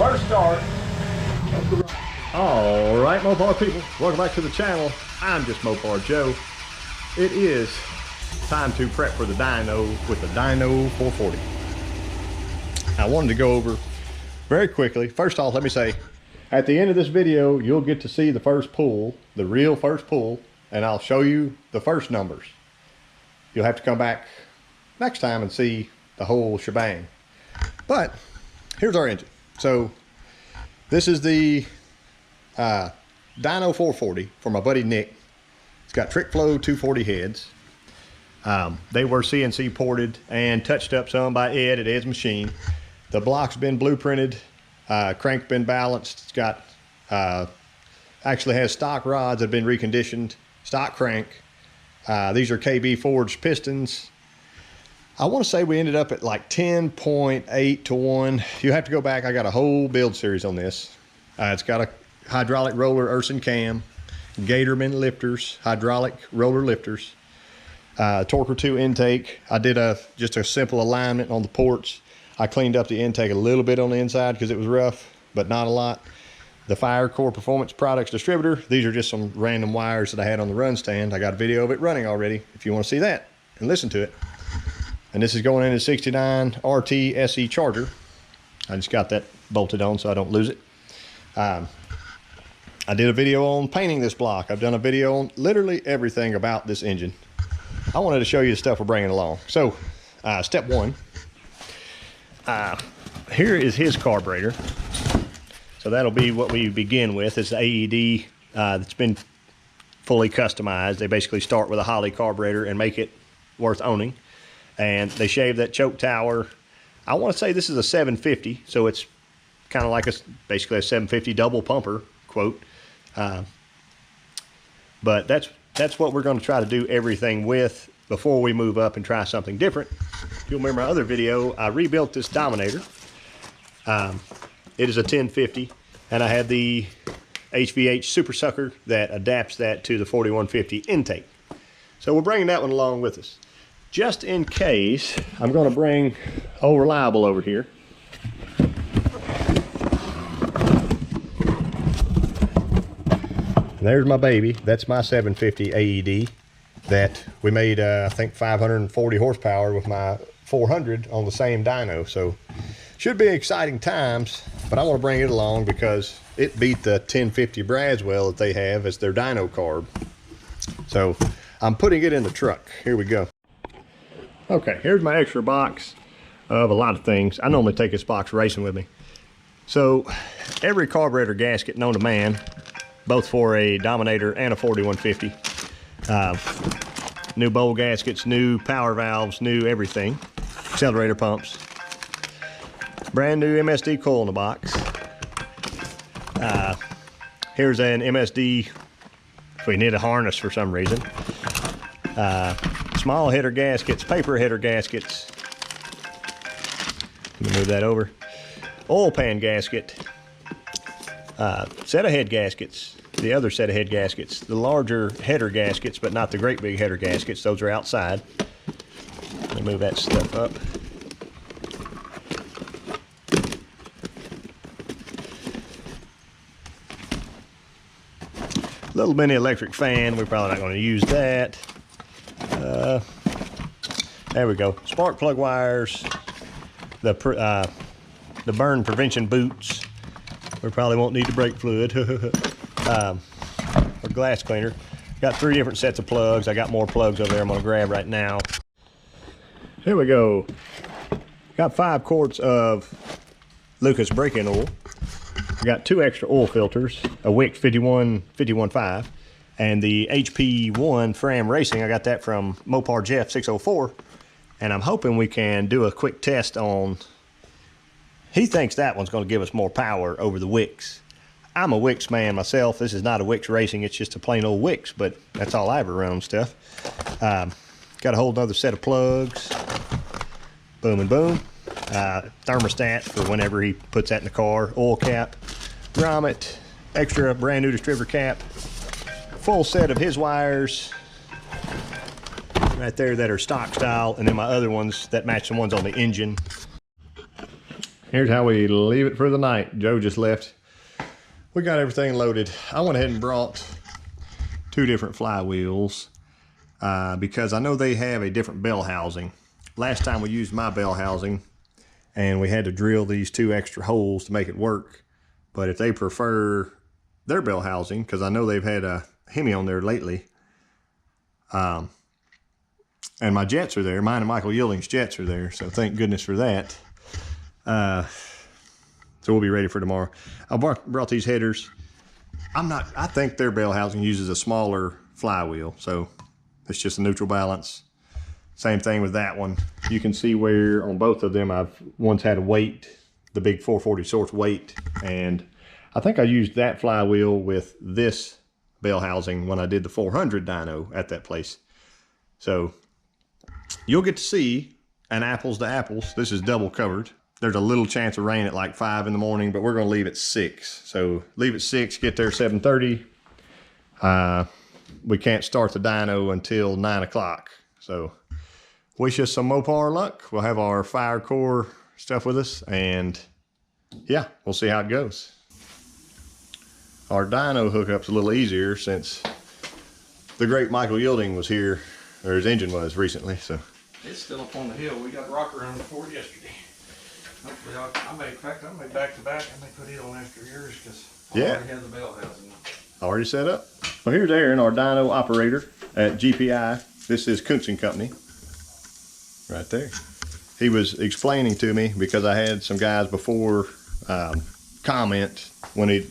first start. All right, Mopar people, welcome back to the channel. I'm just Mopar Joe. It is time to prep for the dyno with the Dyno 440. I wanted to go over very quickly. First off, let me say, at the end of this video, you'll get to see the first pull, the real first pull, and I'll show you the first numbers. You'll have to come back next time and see the whole shebang. But here's our engine. So this is the Dyno 440 for my buddy Nick. It's got trickflow 240 heads. They were CNC ported and touched up some by Ed at Ed's machine. The block's been blueprinted, crank been balanced. It's got actually has stock rods that have been reconditioned, stock crank. These are KB forged pistons. I want to say we ended up at like 10.8 to 1. You have to go back. I got a whole build series on this. It's got a hydraulic roller Urson cam, Gatorman lifters, hydraulic roller lifters, Torquer 2 intake. I did just a simple alignment on the ports. I cleaned up the intake a little bit on the inside because it was rough, but not a lot. The Fire Core Performance Products distributor. These are just some random wires that I had on the run stand. I got a video of it running already if you want to see that and listen to it. And this is going into 69 RT SE charger. I just got that bolted on so I don't lose it. I did a video on painting this block. I've done a video on literally everything about this engine. I wanted to show you the stuff we're bringing along. So step one, here is his carburetor. So that'll be what we begin with. It's the AED that's been fully customized. They basically start with a Holley carburetor and make it worth owning. And they shave that choke tower. I want to say this is a 750, so it's kind of like basically a 750 double pumper, quote. But that's what we're going to try to do everything with before we move up and try something different. If you'll remember my other video, I rebuilt this Dominator. It is a 1050, and I had the HVH Super Sucker that adapts that to the 4150 intake. So we're bringing that one along with us. Just in case, I'm going to bring old Reliable over here. And there's my baby. That's my 750 AED that we made, I think, 540 horsepower with my 400 on the same dyno. So should be exciting times, but I want to bring it along because it beat the 1050 Braswell that they have as their dyno carb. So I'm putting it in the truck. Here we go. Okay, here's my extra box of a lot of things. I normally take this box racing with me. So every carburetor gasket known to man, both for a Dominator and a 4150. New bowl gaskets, new power valves, new everything. Accelerator pumps. Brand new MSD coil in the box. Here's an MSD if we need a harness for some reason. Small header gaskets, paper header gaskets. Let me move that over. Oil pan gasket. Set of head gaskets. The other set of head gaskets. The larger header gaskets, but not the great big header gaskets. Those are outside. Let me move that stuff up. Little mini electric fan. We're probably not going to use that. There we go. Spark plug wires, the burn prevention boots. We probably won't need the brake fluid. A glass cleaner. Got 3 different sets of plugs. I got more plugs over there I'm going to grab right now. Here we go. Got 5 quarts of Lucas break-in oil. I got 2 extra oil filters, a Wick 51.5. And the HP1 Fram Racing, I got that from Mopar Jeff 604. And I'm hoping we can do a quick test on, he thinks that one's going to give us more power over the Wicks. I'm a Wicks man myself. This is not a Wicks Racing, it's just a plain old Wicks, but that's all I ever run on stuff. Got a whole nother set of plugs. Boom and boom. Thermostat for whenever he puts that in the car. Oil cap, grommet, extra brand new distributor cap. Full set of his wires right there that are stock style, and then my other ones that match the ones on the engine. here's how we leave it for the night. Joe just left. We got everything loaded. I went ahead and brought 2 different flywheels because I know they have a different bell housing. Last time we used my bell housing and we had to drill these 2 extra holes to make it work. But if they prefer their bell housing, because I know they've had a Hemi on there lately, and my jets are there, mine and Michael Yielding's jets are there, so thank goodness for that. So we'll be ready for tomorrow. I brought these headers. I think their bell housing uses a smaller flywheel, so it's just a neutral balance. Same thing with that one. You can see where on both of them I've once had a weight, the big 440 source weight, and I think I used that flywheel with this bell housing when I did the 400 dyno at that place. So you'll get to see an apples to apples. This is double covered. There's a little chance of rain at like 5 in the morning, but we're going to leave at 6. So leave at 6, get there 7:30. We can't start the dyno until 9 o'clock. So wish us some Mopar luck. We'll have our fire core stuff with us, and yeah, we'll see how it goes. Our dyno hookup's a little easier since the great Michael Yielding was here, or his engine was recently, so. It's still up on the hill. We got rock around for it yesterday. Hopefully I may back to back. I may put it on after yours because I already have the bell housing. Already set up. Well, here's Aaron, our dyno operator at GPI. This is Kuntz and Company. Right there. He was explaining to me because I had some guys before comment when he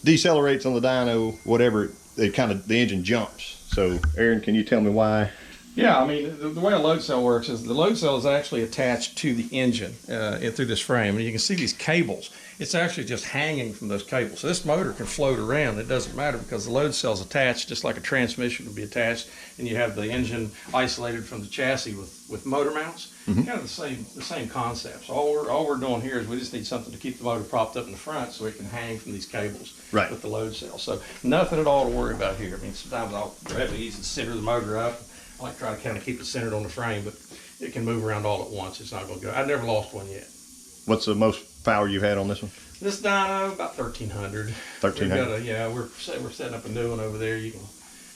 decelerates on the dyno, whatever, the engine jumps. So Aaron, can you tell me why? Yeah, I mean, the way a load cell works is the load cell is actually attached to the engine through this frame. And you can see these cables. It's actually just hanging from those cables. So this motor can float around. It doesn't matter because the load cell is attached just like a transmission would be attached. And you have the engine isolated from the chassis with motor mounts. Kind of the same concept. So all we're doing here is we just need something to keep the motor propped up in the front so it can hang from these cables with the load cell. So nothing at all to worry about here. I mean, sometimes I'll grab it easy to center the motor up. I like to try to kind of keep it centered on the frame, but it can move around all at once. It's not going to go. I've never lost one yet. What's the most power you've had on this one? This dyno, about 1,300. 1,300. Yeah, we're setting up a new one over there. You can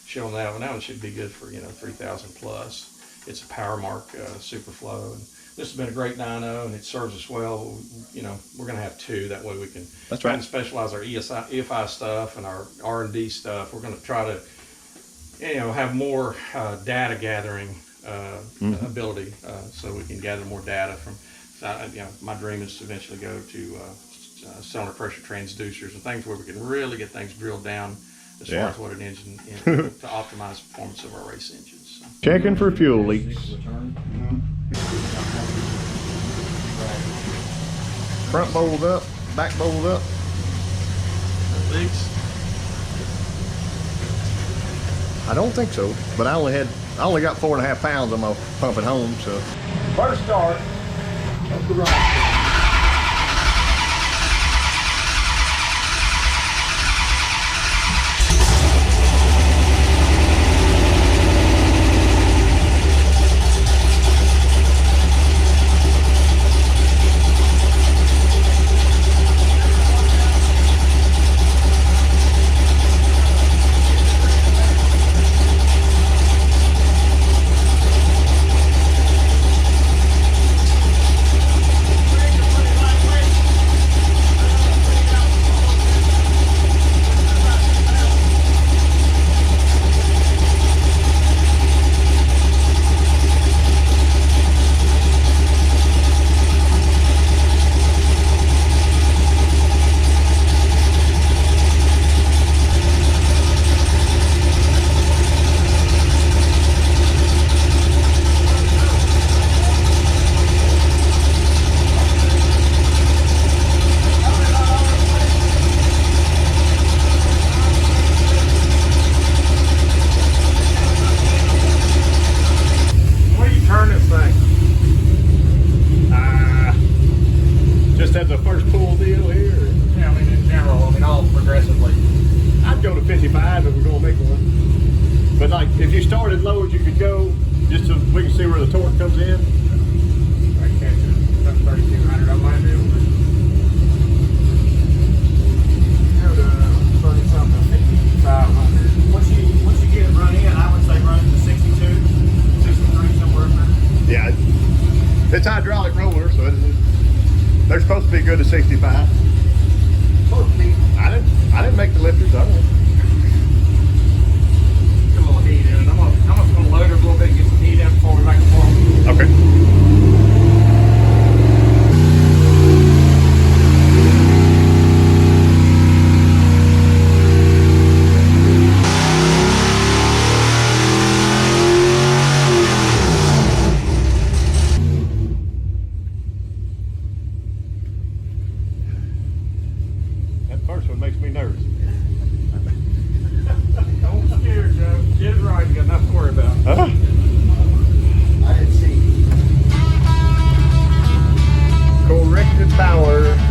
show them that one. That one should be good for 3,000 plus. It's a PowerMark Superflow, and this has been a great dyno, and it serves us well. We're going to have 2. That way we can kind of specialize our EFI stuff and our R&D stuff. We're going to try to have more data gathering ability, so we can gather more data from. My dream is to eventually go to cylinder pressure transducers and things where we can really get things drilled down as far as what an engine to optimize the performance of our race engines. So. Checking for fuel leaks. Front bowled up, back bowled up. Leaks. I don't think so, but I only got 4.5 pounds on my pump at home, so. First start of the ride. As a first pull deal here? Yeah, I mean in general, all progressively. I'd go to 55 if we're going to make one. But like, if you started low as you could go, just so we can see where the torque comes in. I catch it, 3,200, I might be able to. good to 65. I didn't make the lifters. I don't. Get a little heat in it. I'm just gonna load it a little bit, get some heat in before we make it warm. Okay. That first one makes me nervous. Don't scare, Joe. Get it right. You got enough to worry about. Huh? I didn't see. Corrected power.